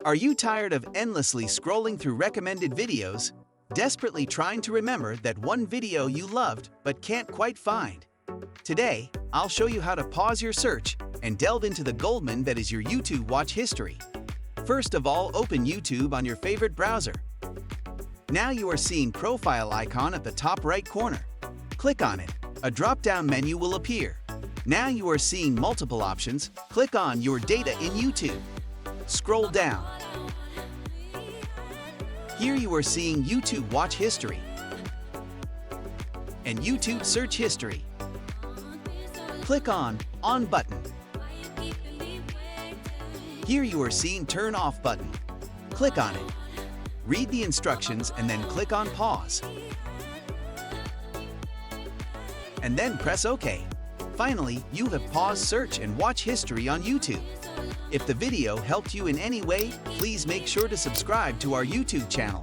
Are you tired of endlessly scrolling through recommended videos, desperately trying to remember that one video you loved but can't quite find? Today, I'll show you how to pause your search and delve into the goldmine that is your YouTube watch history. First of all, open YouTube on your favorite browser. Now you are seeing profile icon at the top right corner. Click on it. A drop-down menu will appear. Now you are seeing multiple options. Click on Your Data in YouTube. Scroll down. Here you are seeing YouTube Watch History and YouTube Search History. Click on On button. Here you are seeing Turn Off button. Click on it. Read the instructions and then click on Pause. And then press OK. Finally, you have paused search and watch history on YouTube. If the video helped you in any way, please make sure to subscribe to our YouTube channel.